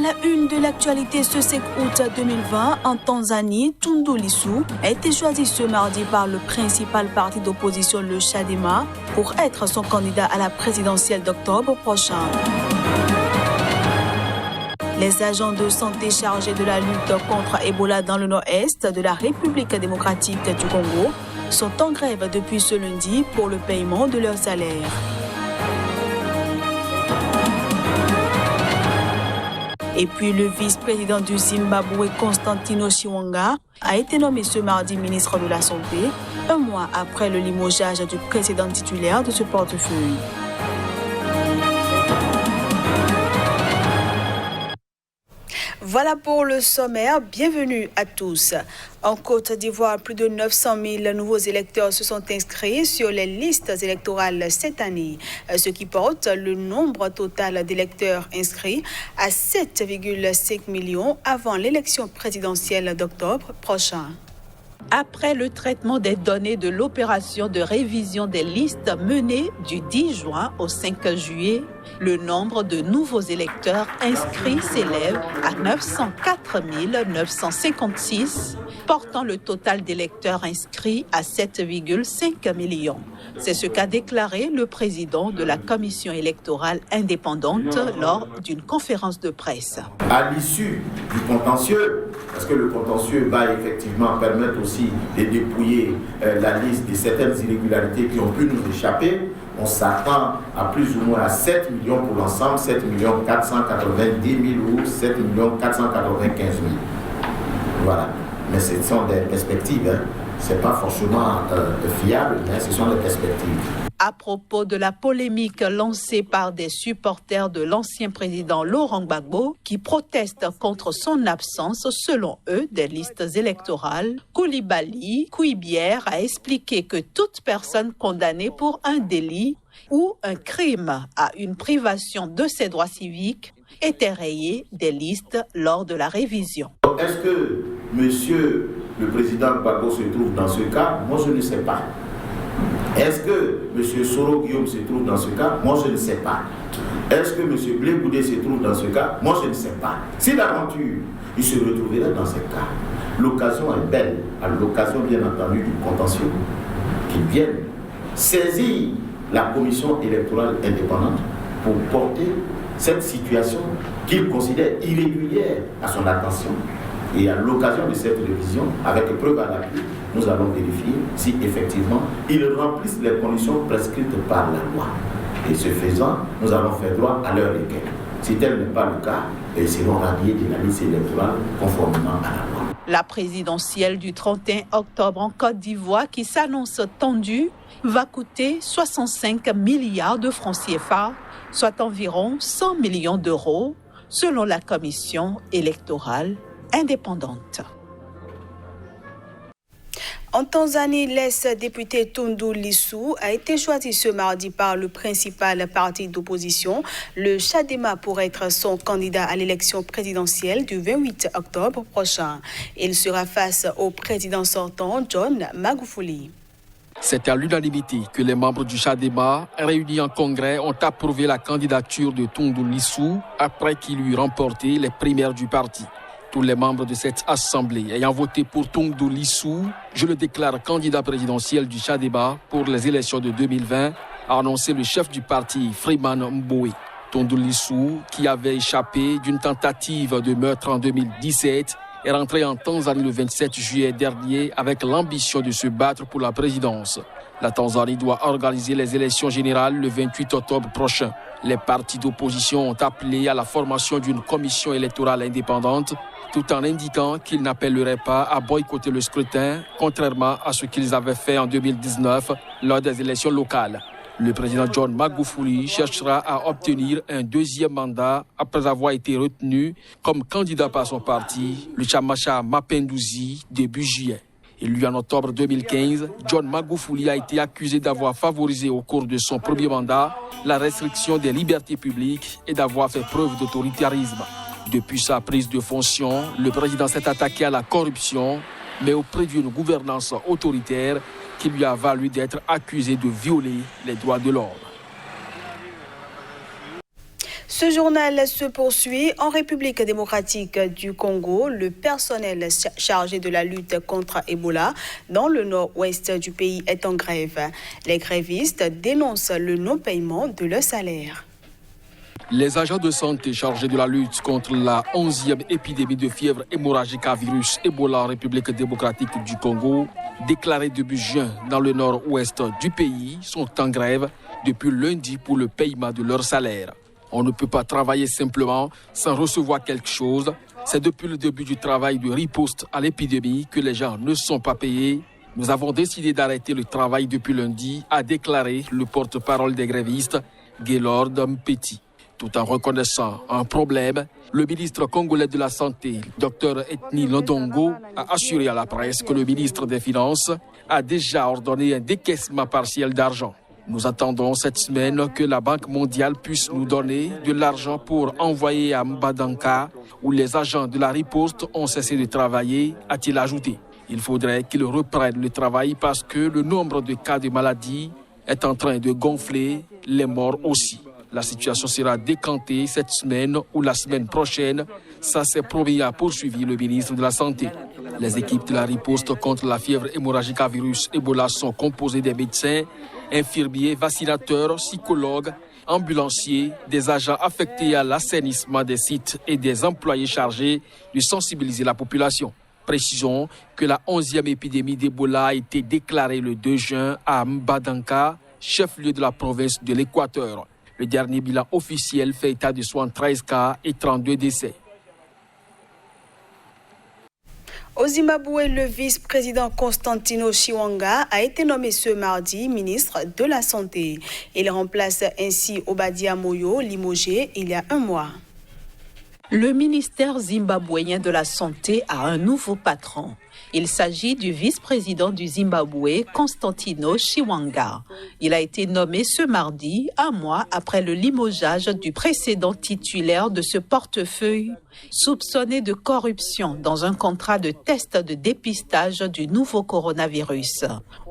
la une de l'actualité ce 5 août 2020, en Tanzanie, Tundu Lissu a été choisi ce mardi par le principal parti d'opposition, le Chadema, pour être son candidat à la présidentielle d'octobre prochain. Les agents de santé chargés de la lutte contre Ebola dans le nord-est de la République démocratique du Congo sont en grève depuis ce lundi pour le paiement de leurs salaires. Et puis le vice-président du Zimbabwe, Constantino Chiwenga, a été nommé ce mardi ministre de la Santé, un mois après le limogeage du précédent titulaire de ce portefeuille. Voilà pour le sommaire. Bienvenue à tous. En Côte d'Ivoire, plus de 900 000 nouveaux électeurs se sont inscrits sur les listes électorales cette année, ce qui porte le nombre total d'électeurs inscrits à 7,5 millions avant l'élection présidentielle d'octobre prochain. Après le traitement des données de l'opération de révision des listes menée du 10 juin au 5 juillet, le nombre de nouveaux électeurs inscrits s'élève à 904 956, portant le total d'électeurs inscrits à 7,5 millions. C'est ce qu'a déclaré le président de la commission électorale indépendante lors d'une conférence de presse. À l'issue du contentieux, parce que le contentieux va effectivement permettre aussi de dépouiller la liste de certaines irrégularités qui ont pu nous échapper, on s'attend à plus ou moins à 7 millions pour l'ensemble, 7 490 000 ou 7 495 000. Voilà. Mais ce sont des perspectives. Ce n'est pas forcément fiable, mais ce sont des perspectives. À propos de la polémique lancée par des supporters de l'ancien président Laurent Gbagbo qui protestent contre son absence, selon eux, des listes électorales, Coulibaly Kouibière a expliqué que toute personne condamnée pour un délit ou un crime à une privation de ses droits civiques était rayée des listes lors de la révision. Est-ce que monsieur le président Gbagbo se trouve dans ce cas? Moi, je ne sais pas. Est-ce que M. Soro Guillaume se trouve dans ce cas? Moi, je ne sais pas. Est-ce que M. Blé Goudé se trouve dans ce cas? Moi, je ne sais pas. Si d'aventure, il se retrouverait dans ce cas, l'occasion est belle, à l'occasion, bien entendu, du contentieux, qu'ils viennent saisir la commission électorale indépendante pour porter cette situation qu'ils considèrent irrégulière à son attention. Et à l'occasion de cette révision, avec preuve à l'appui, nous allons vérifier si effectivement ils remplissent les conditions prescrites par la loi. Et ce faisant, nous allons faire droit à leur requête. Si tel n'est pas le cas, ils seront radiés de la liste électorale conformément à la loi. La présidentielle du 31 octobre en Côte d'Ivoire, qui s'annonce tendue, va coûter 65 milliards de francs CFA, soit environ 100 millions d'euros, selon la commission électorale indépendante. En Tanzanie, l'ex-député Tundu Lissu a été choisi ce mardi par le principal parti d'opposition, le Chadema, pour être son candidat à l'élection présidentielle du 28 octobre prochain. Il sera face au président sortant, John Magufuli. C'est à l'unanimité que les membres du Chadema, réunis en congrès, ont approuvé la candidature de Tundu Lissu après qu'il eut remporté les primaires du parti. Tous les membres de cette assemblée ayant voté pour Tundu Lissu, je le déclare candidat présidentiel du Chadema pour les élections de 2020, a annoncé le chef du parti, Freeman Mbowe. Tundu Lissu, qui avait échappé d'une tentative de meurtre en 2017, est rentré en Tanzanie le 27 juillet dernier avec l'ambition de se battre pour la présidence. La Tanzanie doit organiser les élections générales le 28 octobre prochain. Les partis d'opposition ont appelé à la formation d'une commission électorale indépendante, tout en indiquant qu'ils n'appelleraient pas à boycotter le scrutin, contrairement à ce qu'ils avaient fait en 2019 lors des élections locales. Le président John Magufuli cherchera à obtenir un deuxième mandat après avoir été retenu comme candidat par son parti, le Chamacha Mapinduzi, début juillet. Élu en octobre 2015, John Magufuli a été accusé d'avoir favorisé au cours de son premier mandat la restriction des libertés publiques et d'avoir fait preuve d'autoritarisme. Depuis sa prise de fonction, le président s'est attaqué à la corruption, mais auprès d'une gouvernance autoritaire qui lui a valu d'être accusé de violer les droits de l'homme. Ce journal se poursuit. En République démocratique du Congo, le personnel chargé de la lutte contre Ebola dans le nord-ouest du pays est en grève. Les grévistes dénoncent le non-paiement de leur salaire. Les agents de santé chargés de la lutte contre la 11e épidémie de fièvre hémorragique à virus Ebola en République démocratique du Congo, déclarés début juin dans le nord-ouest du pays, sont en grève depuis lundi pour le paiement de leur salaire. On ne peut pas travailler simplement sans recevoir quelque chose. C'est depuis le début du travail de riposte à l'épidémie que les gens ne sont pas payés. Nous avons décidé d'arrêter le travail depuis lundi, a déclaré le porte-parole des grévistes, Gaylord Mpeti. Tout en reconnaissant un problème, le ministre congolais de la Santé, Dr Ethni Londongo, a assuré à la presse que le ministre des Finances a déjà ordonné un décaissement partiel d'argent. Nous attendons cette semaine que la Banque mondiale puisse nous donner de l'argent pour envoyer à Mbadanka, où les agents de la riposte ont cessé de travailler, a-t-il ajouté. Il faudrait qu'ils reprennent le travail parce que le nombre de cas de maladie est en train de gonfler, les morts aussi. La situation sera décantée cette semaine ou la semaine prochaine. Ça s'est promis, a poursuivi le ministre de la Santé. Les équipes de la riposte contre la fièvre hémorragique à virus Ebola sont composées des médecins, infirmiers, vaccinateurs, psychologues, ambulanciers, des agents affectés à l'assainissement des sites et des employés chargés de sensibiliser la population. Précisons que la 11e épidémie d'Ebola a été déclarée le 2 juin à Mbadanka, chef-lieu de la province de l'Équateur. Le dernier bilan officiel fait état de 73 cas et 32 décès. Au Zimbabwe, le vice-président Constantino Chiwanga a été nommé ce mardi ministre de la Santé. Il remplace ainsi Obadia Moyo, limogé il y a un mois. Le ministère zimbabwéen de la Santé a un nouveau patron. Il s'agit du vice-président du Zimbabwe, Constantino Chiwanga. Il a été nommé ce mardi, un mois après le limogeage du précédent titulaire de ce portefeuille, soupçonné de corruption dans un contrat de test de dépistage du nouveau coronavirus.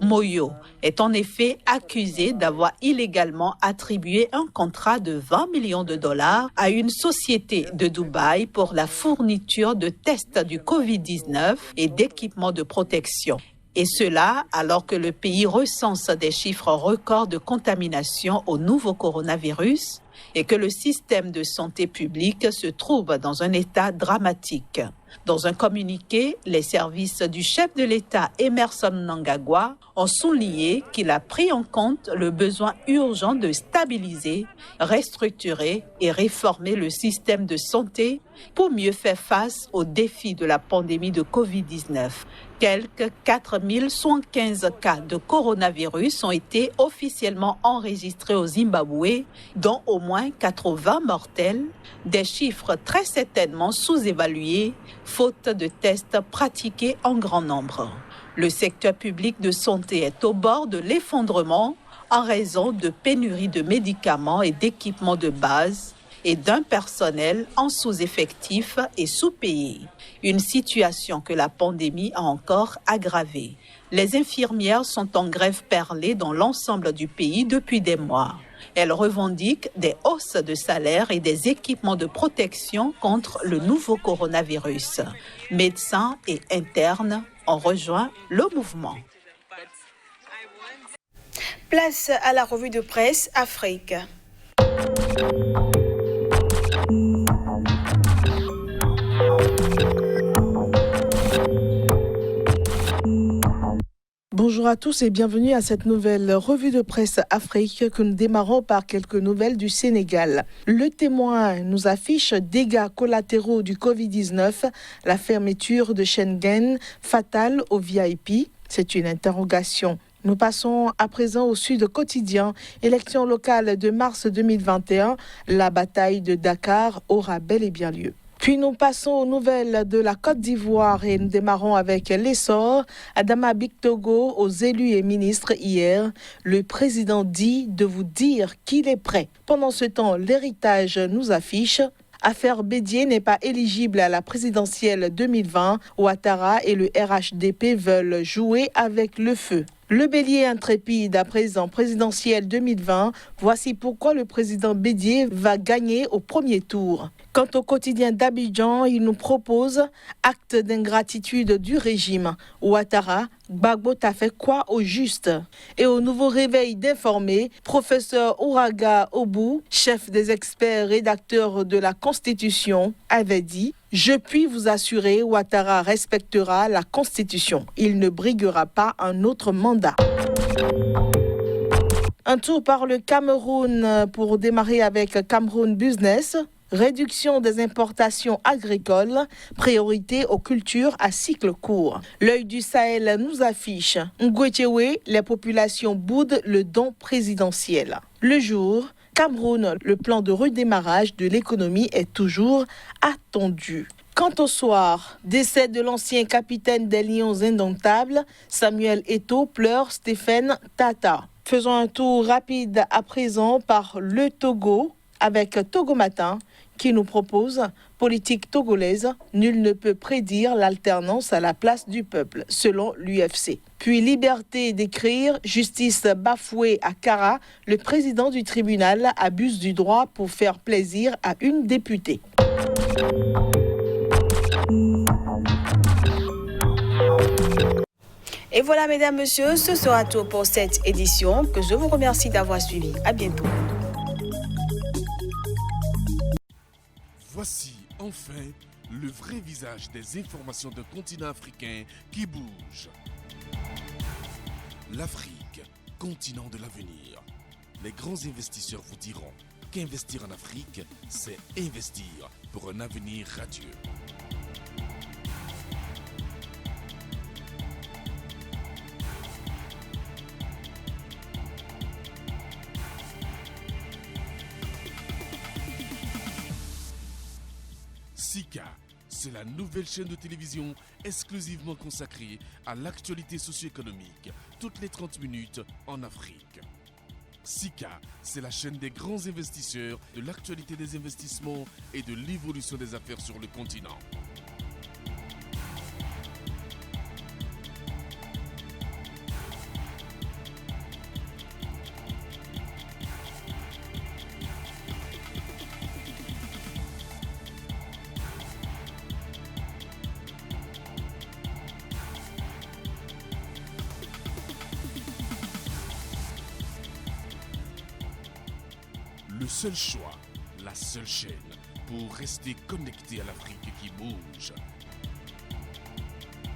Moyo est en effet accusé d'avoir illégalement attribué un contrat de 20 millions de dollars à une société de Dubaï pour la fourniture de tests du Covid-19 et d'équipements de protection. Et cela alors que le pays recense des chiffres records de contamination au nouveau coronavirus et que le système de santé publique se trouve dans un état dramatique. Dans un communiqué, les services du chef de l'État Emmerson Mnangagwa ont souligné qu'il a pris en compte le besoin urgent de stabiliser, restructurer et réformer le système de santé pour mieux faire face aux défis de la pandémie de Covid-19. Quelques 4075 cas de coronavirus ont été officiellement enregistrés au Zimbabwe, dont au moins 80 mortels, des chiffres très certainement sous-évalués, faute de tests pratiqués en grand nombre. Le secteur public de santé est au bord de l'effondrement en raison de pénuries de médicaments et d'équipements de base et d'un personnel en sous-effectif et sous-payé. Une situation que la pandémie a encore aggravée. Les infirmières sont en grève perlée dans l'ensemble du pays depuis des mois. Elles revendiquent des hausses de salaire et des équipements de protection contre le nouveau coronavirus. Médecins et internes ont rejoint le mouvement. Place à la revue de presse Afrique. Bonjour à tous et bienvenue à cette nouvelle revue de presse Afrique que nous démarrons par quelques nouvelles du Sénégal. Le Témoin nous affiche dégâts collatéraux du Covid-19, la fermeture de Schengen fatale aux VIP. C'est une interrogation. Nous passons à présent au Sud Quotidien. Élection locale de mars 2021, la bataille de Dakar aura bel et bien lieu. Puis nous passons aux nouvelles de la Côte d'Ivoire et nous démarrons avec l'essor. Adama Bictogo aux élus et ministres hier. Le président dit de vous dire qu'il est prêt. Pendant ce temps, l'héritage nous affiche. Affaire Bédier n'est pas éligible à la présidentielle 2020. Ouattara et le RHDP veulent jouer avec le feu. Le bélier intrépide à présent présidentielle 2020. Voici pourquoi le président Bédier va gagner au premier tour. Quant au quotidien d'Abidjan, il nous propose acte d'ingratitude du régime. Ouattara, Gbagbo t'a fait quoi au juste? Et au nouveau réveil d'informer, professeur Ouraga Obou, chef des experts rédacteurs de la Constitution, avait dit: je puis vous assurer, Ouattara respectera la Constitution. Il ne briguera pas un autre mandat. Un tour par le Cameroun pour démarrer avec Cameroun Business. Réduction des importations agricoles, priorité aux cultures à cycle court. L'œil du Sahel nous affiche Ngwechewe, les populations boudent le don présidentiel. Le jour, Cameroun, le plan de redémarrage de l'économie est toujours attendu. Quant au soir, décès de l'ancien capitaine des Lions indomptables, Samuel Eto'o pleure Stéphane Tata. Faisons un tour rapide à présent par le Togo avec Togo Matin qui nous propose politique togolaise, nul ne peut prédire l'alternance à la place du peuple, selon l'UFC. Puis liberté d'écrire, justice bafouée à Kara, le président du tribunal abuse du droit pour faire plaisir à une députée. Et voilà, mesdames, messieurs, ce sera tout pour cette édition que je vous remercie d'avoir suivi. À bientôt. Voici enfin le vrai visage des informations d'un continent africain qui bouge. L'Afrique, continent de l'avenir. Les grands investisseurs vous diront qu'investir en Afrique, c'est investir pour un avenir radieux. Sika, c'est la nouvelle chaîne de télévision exclusivement consacrée à l'actualité socio-économique, toutes les 30 minutes en Afrique. Sika, c'est la chaîne des grands investisseurs, de l'actualité des investissements et de l'évolution des affaires sur le continent. Le seul choix, la seule chaîne pour rester connecté à l'Afrique qui bouge.